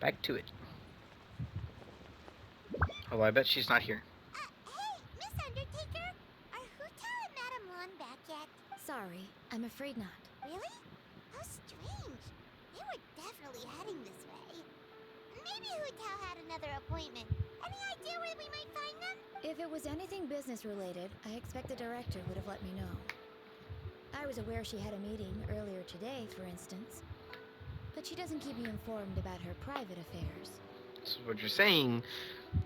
back to it. Oh, I bet she's not here. Hey, Miss Undertaker! Are Huta and Madame Lan back yet? Sorry, I'm afraid not. Really? How strange. They were definitely heading this way. Maybe Huta had another appointment. Any idea where we might find them? If it was anything business related, I expect the director would have let me know. I was aware she had a meeting earlier today, for instance. But she doesn't keep me informed about her private affairs. So what you're saying,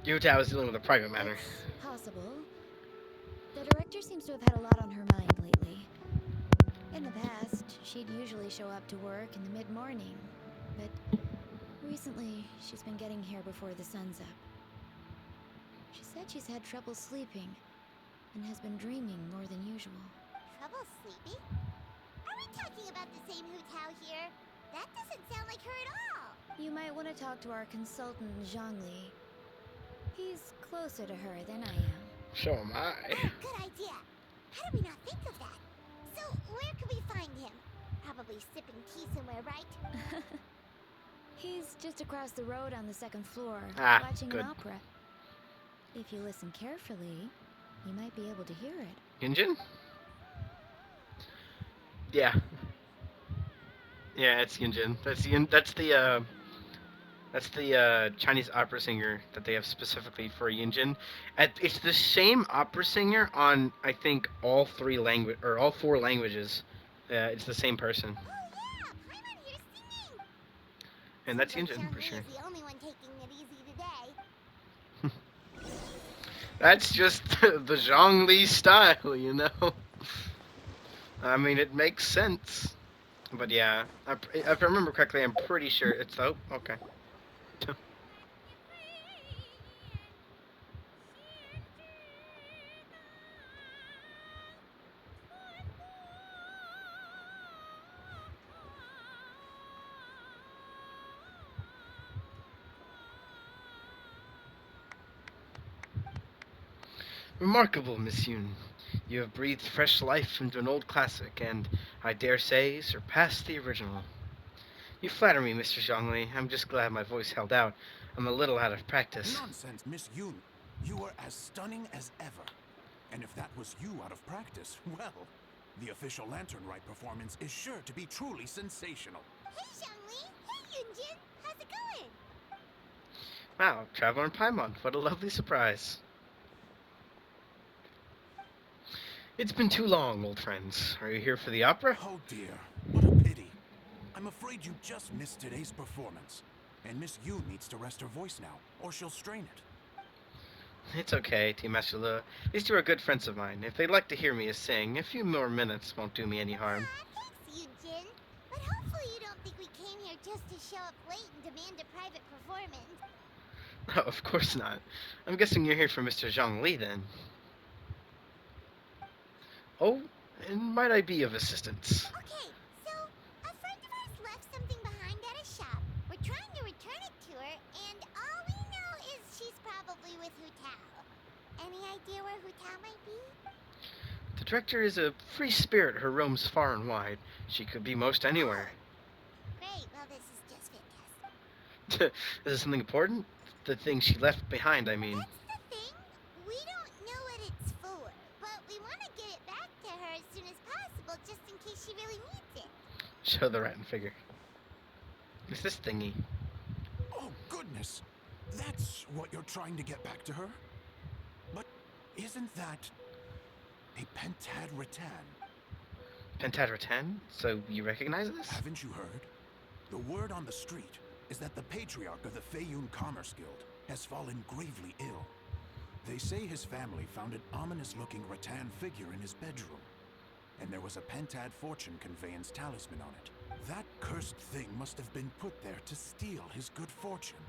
Yuta was dealing with a private matter. It's possible. The director seems to have had a lot on her mind lately. In the past, she'd usually show up to work in the mid-morning, but recently, she's been getting here before the sun's up. She said she's had trouble sleeping, and has been dreaming more than usual. Trouble sleeping? Are we talking about the same Hutao here? That doesn't sound like her at all. You might want to talk to our consultant, Zhongli. He's closer to her than I am. So am I. Oh, good idea. How did we not think of that? So, where could we find him? Probably sipping tea somewhere, right? He's just across the road on the second floor, watching good. an opera. If you listen carefully, you might be able to hear it. Genshin? Yeah. Yeah, it's Genshin. That's the Chinese opera singer that they have specifically for Yinjin. It's the same opera singer on I think all four languages. It's the same person, Oh yeah, Paimon here's singing. and that's Seems like Yinjin for Zhongli sure. is the only one taking it easy today. That's just the Zhongli style, you know. I mean, it makes sense. But yeah, if I remember correctly, I'm pretty sure it's okay. Remarkable, Miss Yoon. You have breathed fresh life into an old classic, and, I dare say, surpassed the original. You flatter me, Mr. Zhongli. I'm just glad my voice held out. I'm a little out of practice. Nonsense, Miss Yoon. You are as stunning as ever. And if that was you out of practice, well, the official Lantern Rite performance is sure to be truly sensational. Hey, Zhongli. Hey, Yunjin. How's it going? Wow, Traveler and Paimon, what a lovely surprise. It's been too long, old friends. Are you here for the opera? Oh dear, what a pity. I'm afraid you just missed today's performance. And Miss Yoon needs to rest her voice now, or she'll strain it. It's okay, Team Master Lu. At least you are good friends of mine. If they'd like to hear me sing, a few more minutes won't do me any harm. Thanks, Yunjin. But hopefully you don't think we came here just to show up late and demand a private performance. Oh, of course not. I'm guessing you're here for Mr. Zhang Li, then. Oh, and might I be of assistance? Okay, so a friend of ours left something behind at a shop. We're trying to return it to her, and all we know is she's probably with Hutao. Any idea where Hutao might be? The director is a free spirit who roams far and wide. She could be most anywhere. Great, well this is just fantastic. Is this something important? The thing she left behind, I mean. That's the thing. We don't know what it's for, but we want to get it back to her as soon as possible just in case she really needs it. Show the Rattan figure. It's this thingy. Oh goodness, that's what you're trying to get back to her? But isn't that a Pentad Rattan? Pentad Rattan? So you recognize this? Haven't you heard? The word on the street is that the patriarch of the Feiyun Commerce Guild has fallen gravely ill. They say his family found an ominous-looking rattan figure in his bedroom, and there was a Pentad fortune conveyance talisman on it. That cursed thing must have been put there to steal his good fortune.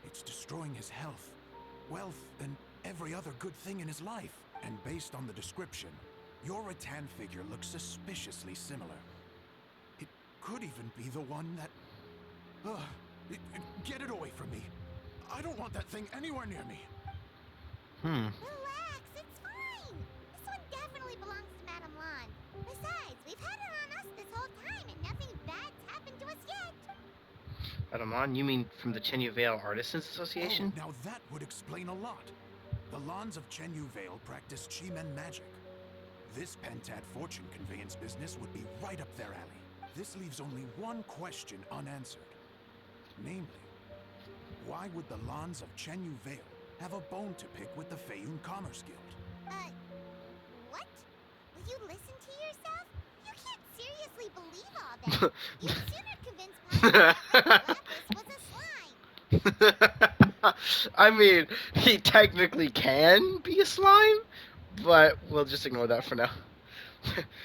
It's destroying his health, wealth, and every other good thing in his life. And based on the description, your rattan figure looks suspiciously similar. It could even be the one that... get it away from me. I don't want that thing anywhere near me. Relax, it's fine. This one definitely belongs to Madame Lan. Besides, we've had it on us this whole time and nothing bad's happened to us yet. Patamon, you mean from the Chenyu Vale Artisans Oh, Association? now that would explain a lot. The Lons of Chenyu Vale practice Chi-Men magic. This Pentat fortune conveyance business would be right up their alley. This leaves only one question unanswered. Namely, why would the Lons of Chenyu Vale have a bone to pick with the Feiyun Commerce Guild? What? Will you listen to yourself? You can't seriously believe all that. You'd sooner convince Paimon that Lapis was a slime. I mean, he technically can be a slime, but we'll just ignore that for now.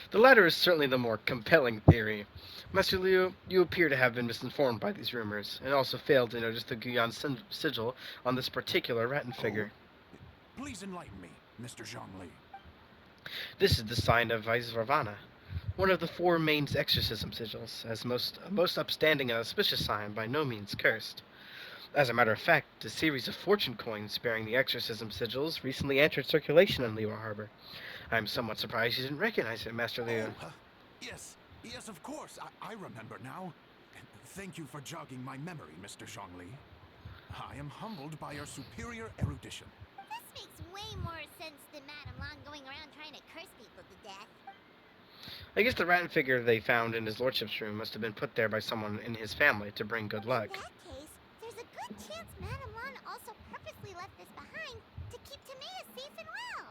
The latter is certainly the more compelling theory. Master Liu, you appear to have been misinformed by these rumors, and also failed to notice the Guyan sigil on this particular Rattan figure. Please enlighten me, Mr. Zhongli. This is the sign of Vaisravana, one of the four main exorcism sigils, as most upstanding and auspicious sign, by no means cursed. As a matter of fact, a series of fortune coins bearing the exorcism sigils recently entered circulation in Liwa Harbor. I am somewhat surprised you didn't recognize it, Master Liu. Yes, of course. I remember now. Thank you for jogging my memory, Mr. Zhongli. I am humbled by your superior erudition. This makes way more sense than Madame Long going around trying to curse people to death. I guess the Rattan figure they found in his lordship's room must have been put there by someone in his family to bring good luck. In that case, there's a good chance Madame Long also purposely left this behind to keep Timaeus safe and well.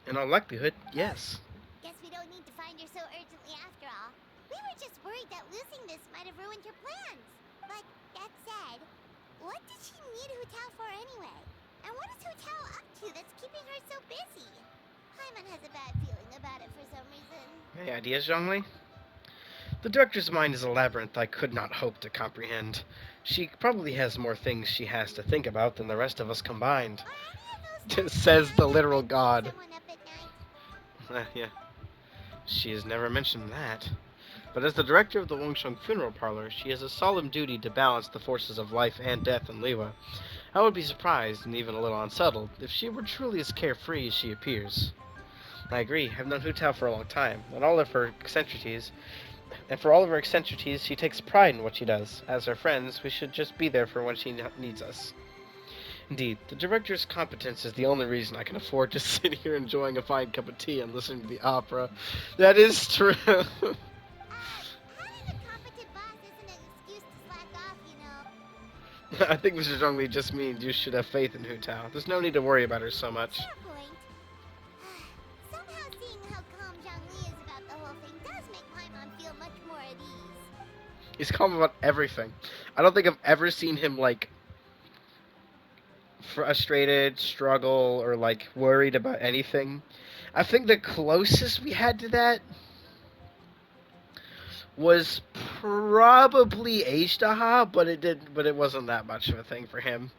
In all likelihood, yes. Guess we don't need to find her so urgently after all. We were just worried that losing this might have ruined her plans. But that said, what did she need Hu Tao for anyway? And what is Hu Tao up to that's keeping her so busy? Paimon has a bad feeling about it for some reason. Any ideas, Zhongli? The director's mind is a labyrinth I could not hope to comprehend. She probably has more things she has to think about than the rest of us combined. Are any of those Says the literal god. someone up at night? Yeah. She has never mentioned that. But as the director of the Wangsheng Funeral Parlor, she has a solemn duty to balance the forces of life and death in Liwa. I would be surprised, and even a little unsettled, if she were truly as carefree as she appears. I agree. I've known Hu Tao for a long time, and for all of her eccentricities, she takes pride in what she does. As her friends, we should just be there for when she needs us. Indeed, the director's competence is the only reason I can afford to sit here enjoying a fine cup of tea and listening to the opera. That is true. Having a competent boss isn't an excuse to slack off, you know. I think Mr. Zhongli just means you should have faith in Hu Tao. There's no need to worry about her so much. Fair point. Somehow seeing how calm Zhongli is about the whole thing does make Paimon feel much more at ease. He's calm about everything. I don't think I've ever seen him, frustrated, struggle, or, worried about anything. I think the closest we had to that was probably H-Daha, but it wasn't that much of a thing for him.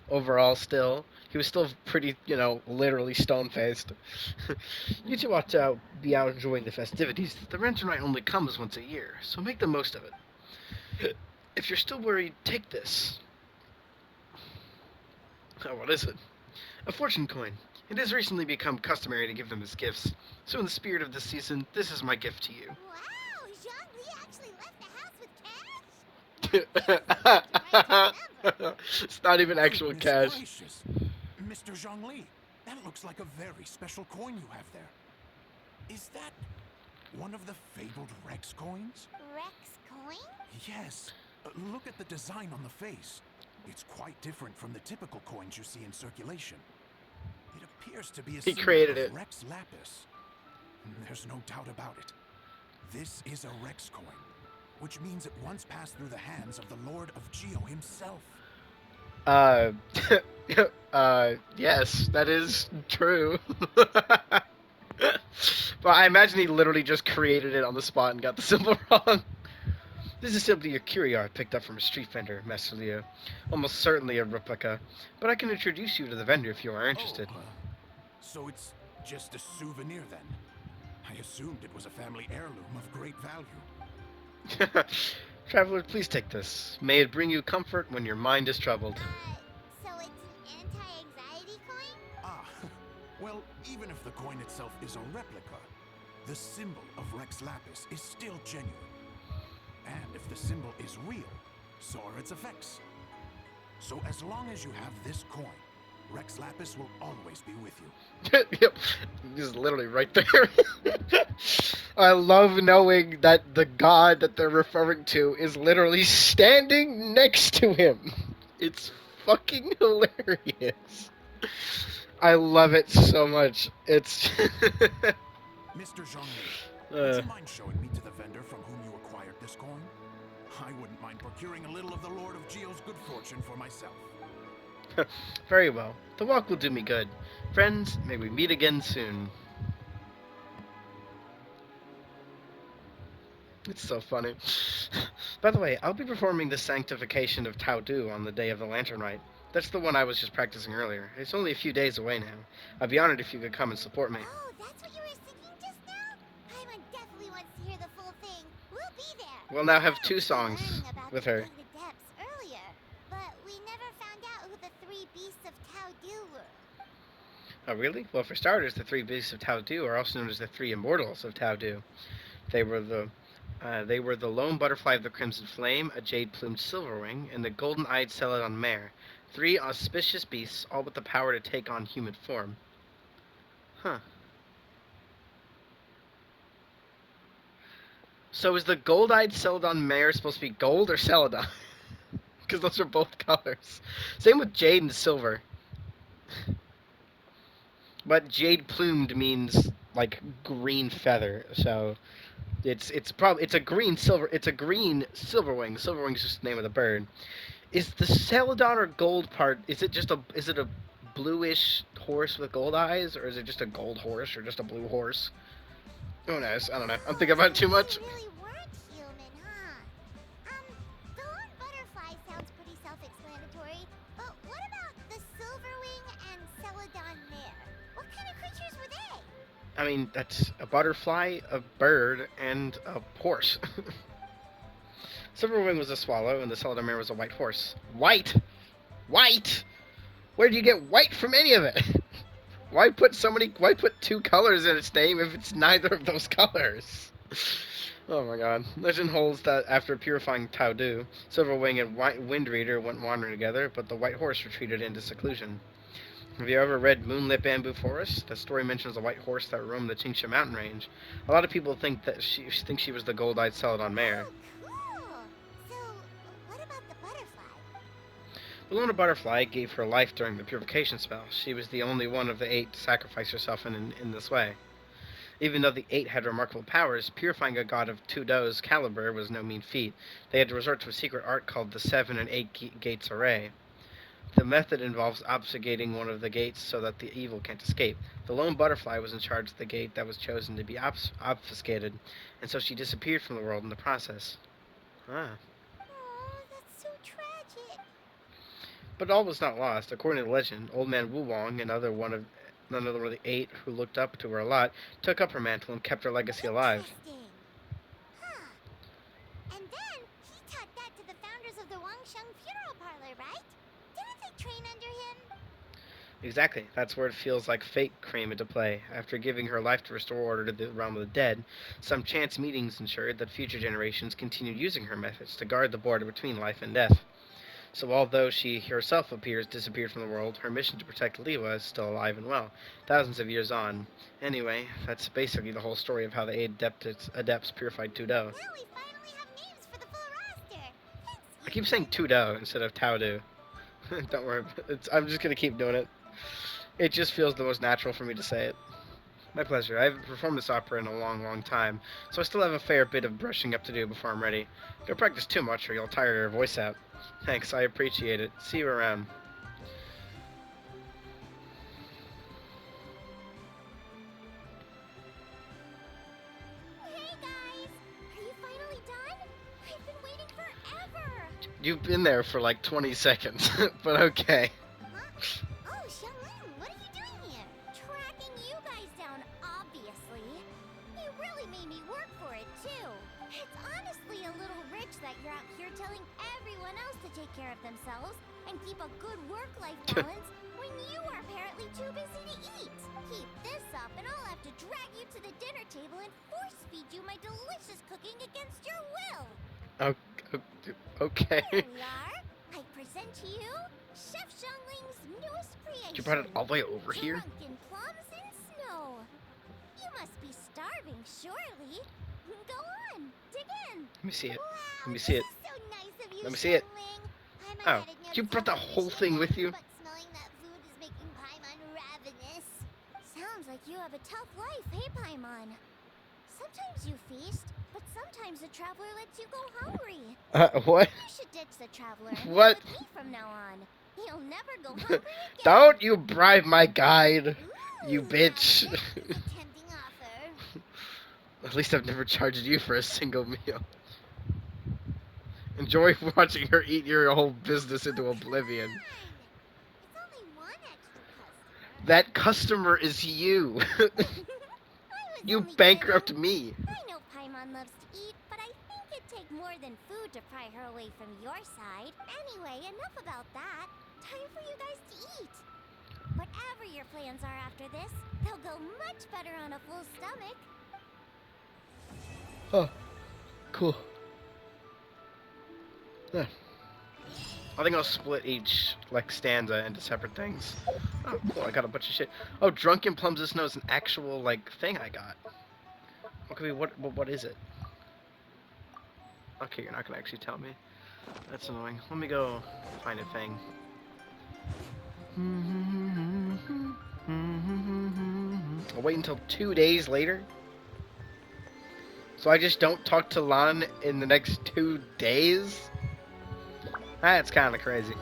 Overall, still. He was still pretty, literally stone-faced. You two ought to be out enjoying the festivities. The Renter Night only comes once a year, so make the most of it. If you're still worried, take this. Oh, what is it? A fortune coin. It has recently become customary to give them as gifts. So in the spirit of this season, this is my gift to you. Wow, Zhongli actually left the house with cash? It's not even actual Goodness cash. gracious. Mr. Zhongli, that looks like a very special coin you have there. Is that one of the fabled Rex coins? Rex coin? Yes. Look at the design on the face. It's quite different from the typical coins you see in circulation. It appears to be a He symbol created of it. Rex Lapis. There's no doubt about it. This is a Rex coin, which means it once passed through the hands of the Lord of Geo himself. Yes, that is true. But I imagine he literally just created it on the spot and got the symbol wrong. This is simply a curio I picked up from a street vendor, Master Leo. Almost certainly a replica, but I can introduce you to the vendor if you are interested. So it's just a souvenir then? I assumed it was a family heirloom of great value. Traveler, please take this. May it bring you comfort when your mind is troubled. So it's an anti-anxiety coin? Ah, well, even if the coin itself is a replica, the symbol of Rex Lapis is still genuine. And if the symbol is real, so are its effects. So as long as you have this coin, Rex Lapis will always be with you. Yep, he's literally right there. I love knowing that the god that they're referring to is literally standing next to him. It's fucking hilarious. I love it so much. It's Mr. Zhongli, would uh, you mind showing me to the vendor from whom you acquired this coin? I wouldn't mind procuring a little of the Lord of Geo's good fortune for myself. very well. The walk will do me good. Friends, may we meet again soon. It's so funny. By the way, I'll be performing the Sanctification of Tao Du on the day of the Lantern Rite. That's the one I was just practicing earlier. It's only a few days away now. I'd be honored if you could come and support me. Oh, that's what you were singing just now? Paimon definitely wants to hear the full thing. We'll be there. We'll now have I 2 was songs learning about with the her. Gated Depths earlier, but we never found out who the 3 beasts of Tao Du were. Oh, really? Well, for starters, the 3 beasts of Tao Du are also known as the 3 immortals of Tao Du. They were the lone butterfly of the crimson flame, a jade-plumed silverwing, and the golden-eyed celadon mare. 3 auspicious beasts, all with the power to take on human form. Huh. So is the gold-eyed celadon mare supposed to be gold or celadon? Because those are both colors. Same with jade and silver. But jade plumed means like green feather, so it's a green silverwing. Silverwing's just the name of the bird. Is the celadon or gold part? Is it a bluish horse with gold eyes, or is it just a gold horse or just a blue horse? Who knows? I don't know. I'm thinking about it too much. They really weren't human, huh? The lone butterfly sounds pretty self-explanatory, but what about the silverwing and celadon mare? What kind of creatures were they? I mean, that's a butterfly, a bird, and a horse. Silverwing was a swallow, and the celadon mare was a white horse. White? White? Where do you get white from any of it? Why put 2 colors in its name if it's neither of those colors? Oh my god. Legend holds that after purifying Tao Du, Silverwing and Wind Reader went wandering together, but the white horse retreated into seclusion. Have you ever read Moonlit Bamboo Forest? The story mentions a white horse that roamed the Tingsha mountain range. A lot of people think she was the gold-eyed celadon mare. Oh, cool. So, what about the butterfly? The Luna Butterfly gave her life during the purification spell. She was the only one of the 8 to sacrifice herself in this way. Even though the 8 had remarkable powers, purifying a god of Tudo's caliber was no mean feat. They had to resort to a secret art called the 7 and 8 Gates Array. The method involves obfuscating one of the gates so that the evil can't escape. The lone butterfly was in charge of the gate that was chosen to be obfuscated, and so she disappeared from the world in the process. Ah. Oh, that's so tragic. But all was not lost. According to legend, Old Man Wu Wong, another one of the 8 who looked up to her a lot, took up her mantle and kept her legacy alive. Interesting. Huh. And then he taught that to the founders of the Wangsheng Funeral Parlor, right? Didn't they train under him? Exactly. That's where it feels like fate came into play. After giving her life to restore order to the realm of the dead, some chance meetings ensured that future generations continued using her methods to guard the border between life and death. So although she herself disappeared from the world, her mission to protect Liwa is still alive and well, thousands of years on. Anyway, that's basically the whole story of how the 8 adepts purified Tudo. Now we finally have names for the full roster. Thanks, I keep saying Tudo instead of Taudu. Don't worry, I'm just gonna keep doing it. It just feels the most natural for me to say it. My pleasure. I haven't performed this opera in a long, long time, so I still have a fair bit of brushing up to do before I'm ready. Don't practice too much or you'll tire your voice out. Thanks, I appreciate it. See you around. Hey guys! Are you finally done? I've been waiting forever! You've been there for like 20 seconds, but okay. Huh? Oh, Xianglin, what are you doing here? Tracking you guys down, obviously. You really made me work for it, too. It's honestly a little rich that you're out here telling everyone else to take care of themselves and keep a good work-life balance when you are apparently too busy to eat. Keep this up and I'll have to drag you to the dinner table and force-feed you my delicious cooking against your will. Okay. Here we are. I present to you Chef Zhongling's newest creation. You brought it all the way over here? Drunken plums in snow. You must be starving, surely. Go on, dig in. Let me see it. Wow, Let me see it. this is so nice of you, Let me see it. Zhongling. Paimon Oh, hadn't you noticed brought the how whole delicious thing it with is, you? But smelling that food is making Paimon ravenous. Sounds like you have a tough life, hey Paimon? Sometimes you feast, but sometimes the traveler lets you go hungry. What? You should ditch the traveler and What? eat with me from now on. You'll never go hungry again. Don't you bribe my guide, you Ooh, bitch. now this is a tempting offer. At least I've never charged you for a single meal. Enjoy watching her eat your whole business into oblivion. Come on. It's only one extra customer. That customer is you. I was You only bankrupt kidding. me. I know Paimon loves to eat, but I think it'd take more than food to pry her away from your side. Anyway, enough about that. Time for you guys to eat. Whatever your plans are after this, they'll go much better on a full stomach. Oh, cool. Yeah. I think I'll split each like stanza into separate things. Oh, cool! I got a bunch of shit. Oh, Drunken Plums of Snow is an actual like thing I got. Okay, what is it? Okay, you're not gonna actually tell me. That's annoying. Let me go find a thing. I'll wait until 2 days later. So I just don't talk to Lon in the next 2 days? That's kind of crazy.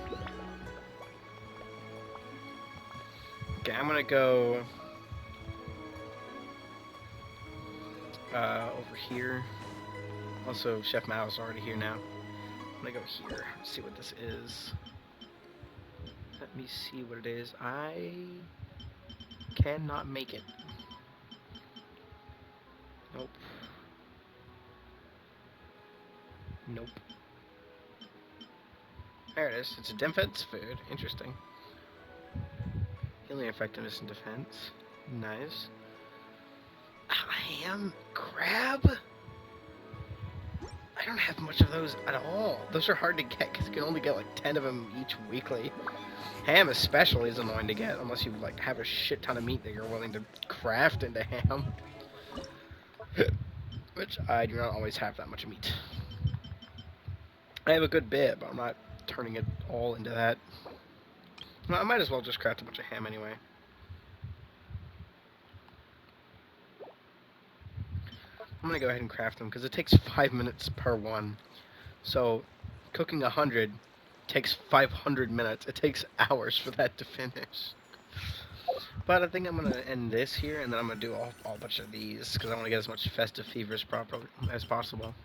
Okay, I'm gonna go over here. Also, Chef Mao's already here now. I'm gonna go here. See what this is. Let me see what it is. I cannot make it. Nope. Nope. There it is. It's a defense food. Interesting. Healing effectiveness and defense. Nice. Ham crab? I don't have much of those at all. Those are hard to get because you can only get like 10 of them each weekly. Ham especially is annoying to get unless you like have a shit ton of meat that you're willing to craft into ham. Which I do not always have that much meat. I have a good bit, but I'm not turning it all into that. Well, I might as well just craft a bunch of ham anyway. I'm gonna go ahead and craft them because it takes 5 minutes per one. So cooking 100 takes 500 minutes. It takes hours for that to finish. But I think I'm gonna end this here, and then I'm gonna do a bunch of these because I want to get as much festive fever as possible.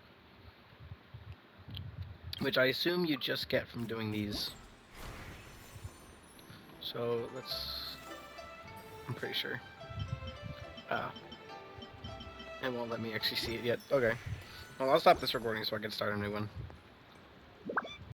Which I assume you just get from doing these. So let's. I'm pretty sure. It won't let me actually see it yet. Okay. Well, I'll stop this recording so I can start a new one.